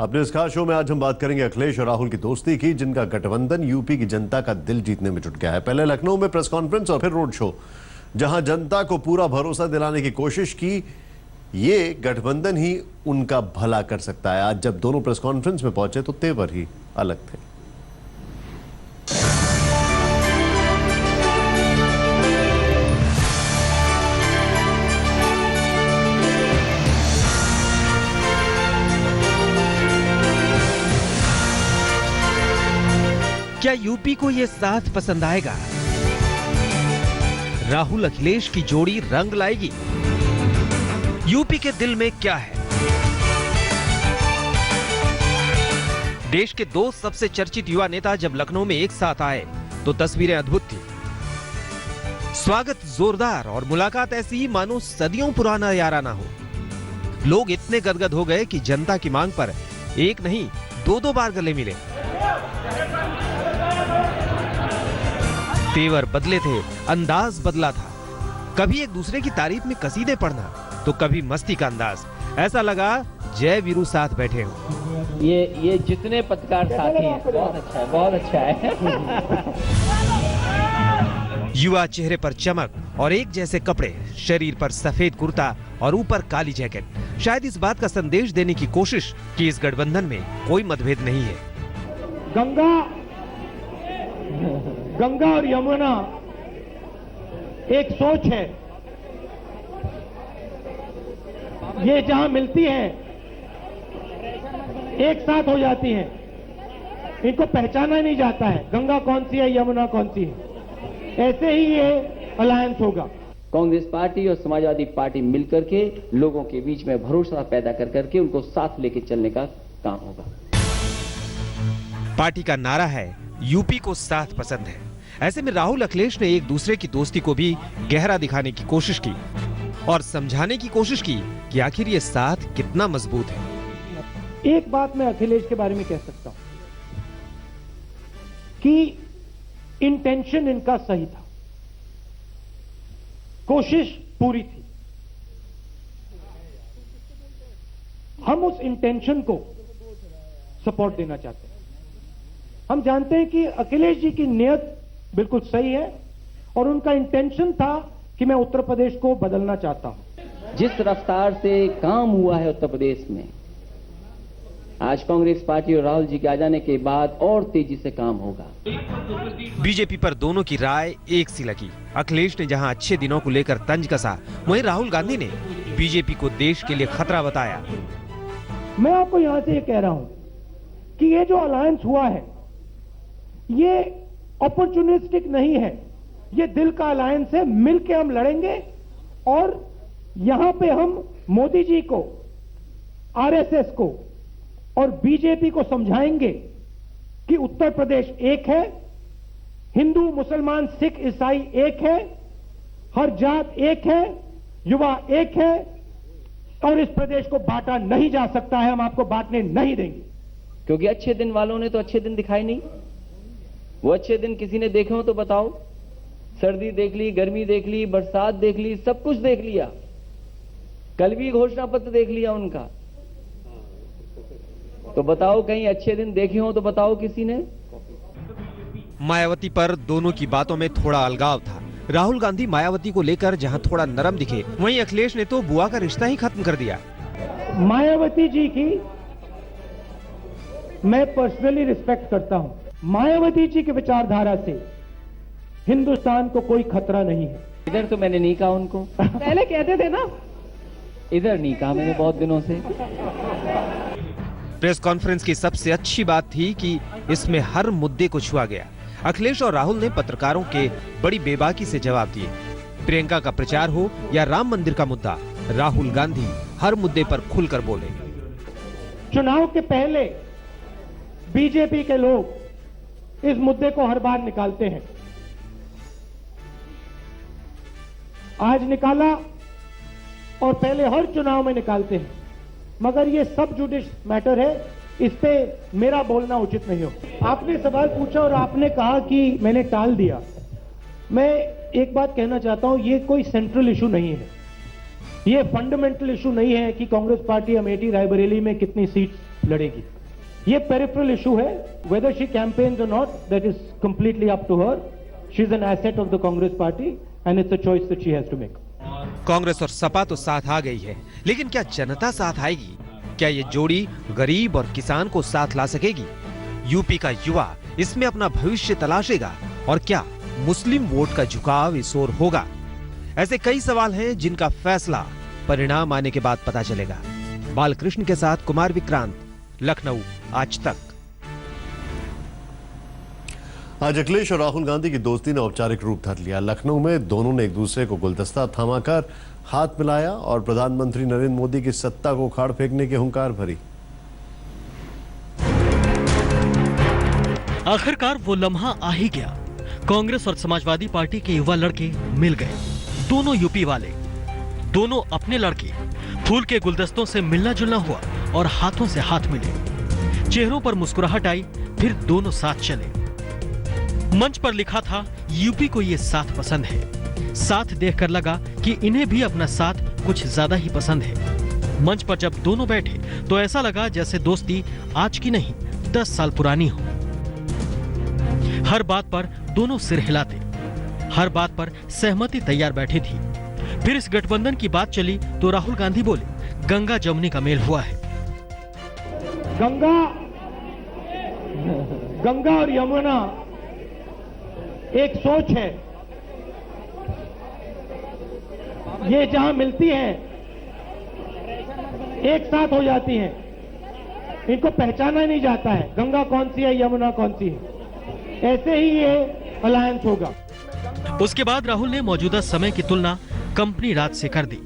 अपने इस खास शो में आज हम बात करेंगे अखिलेश और राहुल की दोस्ती की, जिनका गठबंधन यूपी की जनता का दिल जीतने में जुट गया है। पहले लखनऊ में प्रेस कॉन्फ्रेंस और फिर रोड शो, जहां जनता को पूरा भरोसा दिलाने की कोशिश की। ये गठबंधन ही उनका भला कर सकता है। आज जब दोनों प्रेस कॉन्फ्रेंस में पहुंचे तो तेवर ही अलग थे। क्या यूपी को ये साथ पसंद आएगा? राहुल अखिलेश की जोड़ी रंग लाएगी? यूपी के दिल में क्या है? देश के दो सबसे चर्चित युवा नेता जब लखनऊ में एक साथ आए तो तस्वीरें अद्भुत थी। स्वागत जोरदार और मुलाकात ऐसी ही मानो सदियों पुराना याराना हो। लोग इतने गदगद हो गए कि जनता की मांग पर एक नहीं दो बार गले मिले। तेवर बदले थे, अंदाज बदला था। कभी एक दूसरे की तारीफ में कसीदे पढ़ना तो कभी मस्ती का अंदाज। ऐसा लगा जय वीरू साथ बैठे हो। ये जितने पत्रकार साथी हैं बहुत अच्छा है, बहुत अच्छा है। युवा चेहरे पर चमक और एक जैसे कपड़े, शरीर पर सफेद कुर्ता और ऊपर काली जैकेट। शायद इस बात का संदेश देने की कोशिश कि इस गठबंधन में कोई मतभेद नहीं है। गंगा और यमुना एक सोच है। ये जहां मिलती हैं एक साथ हो जाती हैं। इनको पहचाना नहीं जाता है गंगा कौन सी है, यमुना कौन सी है। ऐसे ही ये अलायंस होगा। कांग्रेस पार्टी और समाजवादी पार्टी मिलकर के लोगों के बीच में भरोसा पैदा कर करके उनको साथ लेके चलने का काम होगा। पार्टी का नारा है यूपी को साथ पसंद है। ऐसे में राहुल अखिलेश ने एक दूसरे की दोस्ती को भी गहरा दिखाने की कोशिश की और समझाने की कोशिश की कि आखिर ये साथ कितना मजबूत है। एक बात मैं अखिलेश के बारे में कह सकता हूं कि इंटेंशन इनका सही था, कोशिश पूरी थी। हम उस इंटेंशन को सपोर्ट देना चाहते हैं। हम जानते हैं कि अखिलेश जी की नीयत बिल्कुल सही है और उनका इंटेंशन था कि मैं उत्तर प्रदेश को बदलना चाहता हूं। जिस रफ्तार से काम हुआ है उत्तर प्रदेश में, आज कांग्रेस पार्टी और राहुल जी के आ जाने के बाद और तेजी से काम होगा। बीजेपी पर दोनों की राय एक सी लगी। अखिलेश ने जहां अच्छे दिनों को लेकर तंज कसा, वहीं राहुल गांधी ने बीजेपी को देश के लिए खतरा बताया। मैं आपको यहां से ये कह रहा हूं कि ये जो अलायंस हुआ है ये अपॉर्चुनिस्टिक नहीं है, ये दिल का अलायंस है। मिलके हम लड़ेंगे और यहां पे हम मोदी जी को, आरएसएस को और बीजेपी को समझाएंगे कि उत्तर प्रदेश एक है, हिंदू मुसलमान सिख ईसाई एक है, हर जात एक है, युवा एक है और इस प्रदेश को बांटा नहीं जा सकता है। हम आपको बांटने नहीं देंगे। क्योंकि अच्छे दिन वालों ने तो अच्छे दिन दिखाई नहीं। वो अच्छे दिन किसी ने देखे हो तो बताओ। सर्दी देख ली, गर्मी देख ली, बरसात देख ली, सब कुछ देख लिया। कल भी घोषणा पत्र देख लिया उनका। तो बताओ कहीं अच्छे दिन देखे हो तो बताओ किसी ने। मायावती पर दोनों की बातों में थोड़ा अलगाव था। राहुल गांधी मायावती को लेकर जहां थोड़ा नरम दिखे, वहीं अखिलेश ने तो बुआ का रिश्ता ही खत्म कर दिया। मायावती जी की मैं पर्सनली रिस्पेक्ट करता हूं। मायावती जी की विचारधारा से हिंदुस्तान को कोई खतरा नहीं है। इधर तो मैंने नहीं कहा उनको। पहले कहते थे ना, इधर नहीं कहा मैंने बहुत दिनों से। प्रेस कॉन्फ्रेंस की सबसे अच्छी बात थी कि इसमें हर मुद्दे को छुआ गया। अखिलेश और राहुल ने पत्रकारों के बड़ी बेबाकी से जवाब दिए। प्रियंका का प्रचार हो या राम मंदिर का मुद्दा, राहुल गांधी हर मुद्दे पर खुलकर बोले। चुनाव के पहले बीजेपी के लोग इस मुद्दे को हर बार निकालते हैं। आज निकाला और पहले हर चुनाव में निकालते हैं, मगर ये सब जुडिश मैटर है, इस पे मेरा बोलना उचित नहीं हो। आपने सवाल पूछा और आपने कहा कि मैंने टाल दिया। मैं एक बात कहना चाहता हूं, ये कोई सेंट्रल इशू नहीं है, ये फंडामेंटल इशू नहीं है कि कांग्रेस पार्टी अमेठी रायबरेली में कितनी सीट्स लड़ेगी। ये पेरिफेरल इशू है, whether she campaigns or not, that is completely up to her. She is an asset of the Congress party and it's a choice that she has to make. Congress और सपा तो साथ आ गई है, लेकिन क्या जनता साथ आएगी? क्या ये जोड़ी गरीब और किसान को साथ ला सकेगी? यूपी का युवा इसमें अपना भविष्य तलाशेगा और क्या मुस्लिम वोट का झुकाव इस ओर होगा? ऐसे कई सवाल हैं जिनका फैसला परिणाम आने के बाद पता चलेगा। बालकृष्ण के साथ कुमार विक्रांत, लखनऊ, आज तक। आज अखिलेश और राहुल गांधी की दोस्ती ने औपचारिक रूप धर लिया। लखनऊ में दोनों ने एक दूसरे को गुलदस्ता थमाकर हाथ मिलाया और प्रधानमंत्री नरेंद्र मोदी की सत्ता को उखाड़ फेंकने की हुंकार भरी। आखिरकार वो लम्हा आ ही गया। कांग्रेस और समाजवादी पार्टी के युवा लड़के मिल गए, दोनों यूपी वाले, दोनों अपने लड़के। फूल के गुलदस्तों से मिलना जुलना हुआ और हाथों से हाथ मिले। चेहरों पर मुस्कुराहट आई, फिर दोनों साथ चले। मंच पर लिखा था यूपी को ये साथ पसंद है। साथ देखकर लगा कि इन्हें भी अपना साथ कुछ ज्यादा ही पसंद है। मंच पर जब दोनों बैठे तो ऐसा लगा जैसे दोस्ती आज की नहीं 10 साल पुरानी हो। हर बात पर दोनों सिर हिलाते, हर बात पर सहमति तैयार बैठी थी। फिर इस गठबंधन की बात चली तो राहुल गांधी बोले, गंगा जमुनी का मेल हुआ है। गंगा और यमुना एक सोच है, ये जहां मिलती हैं एक साथ हो जाती हैं, इनको पहचाना नहीं जाता है गंगा कौन सी है, यमुना कौन सी है। ऐसे ही ये अलायंस होगा। उसके बाद राहुल ने मौजूदा समय की तुलना कंपनी राज से कर दी।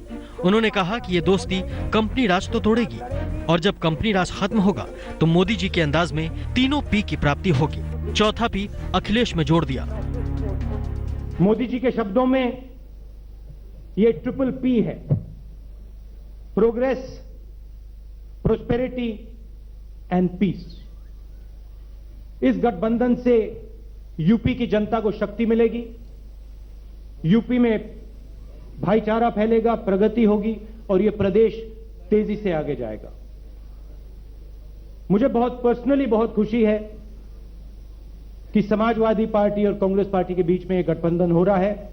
उन्होंने कहा कि ये दोस्ती कंपनी राज तो तोड़ेगी और जब कंपनी राज खत्म होगा तो मोदी जी के अंदाज में तीनों पी की प्राप्ति होगी। चौथा पी अखिलेश में जोड़ दिया। मोदी जी के शब्दों में ये ट्रिपल पी है, प्रोग्रेस, प्रोस्पेरिटी एंड पीस। इस गठबंधन से यूपी की जनता को शक्ति मिलेगी, यूपी में भाईचारा फैलेगा, प्रगति होगी और ये प्रदेश तेजी से आगे जाएगा। मुझे बहुत पर्सनली बहुत खुशी है कि समाजवादी पार्टी और कांग्रेस पार्टी के बीच में एक गठबंधन हो रहा है।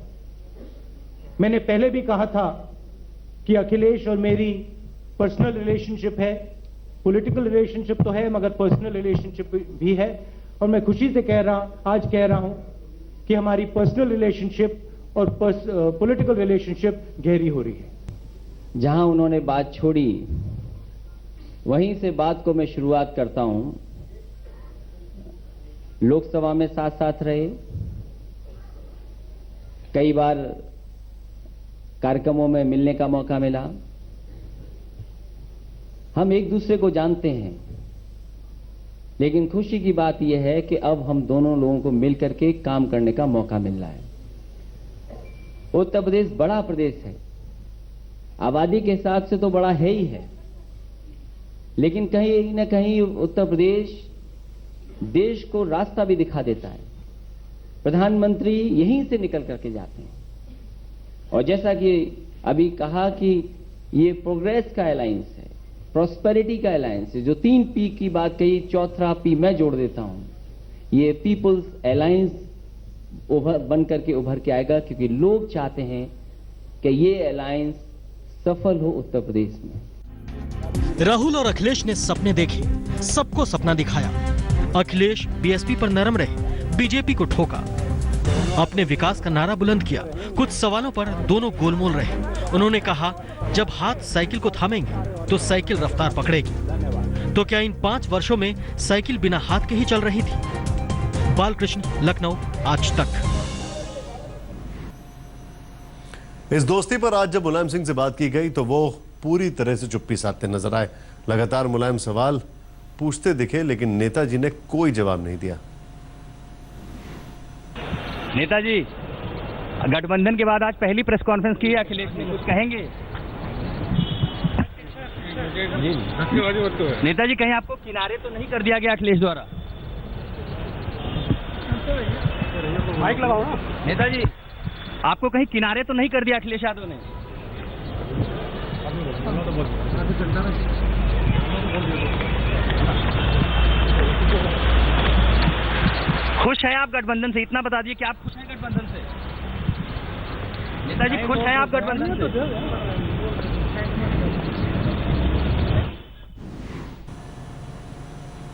मैंने पहले भी कहा था कि अखिलेश और मेरी पर्सनल रिलेशनशिप है, पॉलिटिकल रिलेशनशिप तो है मगर पर्सनल रिलेशनशिप भी है। और मैं खुशी से आज कह रहा हूं कि हमारी पर्सनल रिलेशनशिप और पॉलिटिकल रिलेशनशिप गहरी हो रही है। जहां उन्होंने बात छोड़ी वहीं से बात को मैं शुरुआत करता हूं। लोकसभा में साथ साथ रहे, कई बार कार्यक्रमों में मिलने का मौका मिला। हम एक दूसरे को जानते हैं, लेकिन खुशी की बात यह है कि अब हम दोनों लोगों को मिलकर के काम करने का मौका मिल रहा है। उत्तर प्रदेश बड़ा प्रदेश है, आबादी के हिसाब से तो बड़ा है ही है, लेकिन कहीं न कहीं उत्तर प्रदेश देश को रास्ता भी दिखा देता है। प्रधानमंत्री यहीं से निकल करके जाते हैं और जैसा कि अभी कहा कि ये प्रोग्रेस का अलायंस है, प्रॉस्पेरिटी का अलायंस है। जो 3 पी की बात कही, चौथा पी मैं जोड़ देता हूं, ये पीपुल्स अलायंस बन करके उभर के आएगा, क्योंकि लोग चाहते हैं कि ये अलायंस सफल हो उत्तर प्रदेश में। राहुल और अखिलेश ने सपने देखे, सबको सपना दिखाया। अखिलेश बीएसपी पर नरम रहे, बीजेपी को ठोका, अपने विकास का नारा बुलंद किया। कुछ सवालों पर दोनों गोलमोल रहे। उन्होंने कहा, जब हाथ साइकिल को थामेंगे तो साइकिल रफ्तार पकड़ेगी। तो क्या इन 5 वर्षों में साइकिल बिना हाथ के ही चल रही थी? बालकृष्ण, लखनऊ, आज तक। इस दोस्ती पर आज जब मुलायम सिंह से बात की गई तो वो पूरी तरह से चुप्पी साधते नजर आए। लगातार मुलायम सवाल पूछते दिखे, लेकिन नेताजी ने कोई जवाब नहीं दिया। नेताजी, गठबंधन के बाद आज पहली प्रेस कॉन्फ्रेंस की है अखिलेश ने, कुछ कहेंगे? नेताजी, कहीं आपको किनारे तो नहीं कर दिया गया अखिलेश द्वारा? माइक लगाओ ना। नेताजी, आपको कहीं किनारे तो नहीं कर दिया अखिलेश यादव ने? गठबंधन से? इतना बता दिए कि आप खुश हैं गठबंधन से? नेताजी खुश हैं आप गठबंधन से?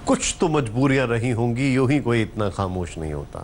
कुछ तो मजबूरियां रही होंगी, यूं ही कोई इतना खामोश नहीं होता।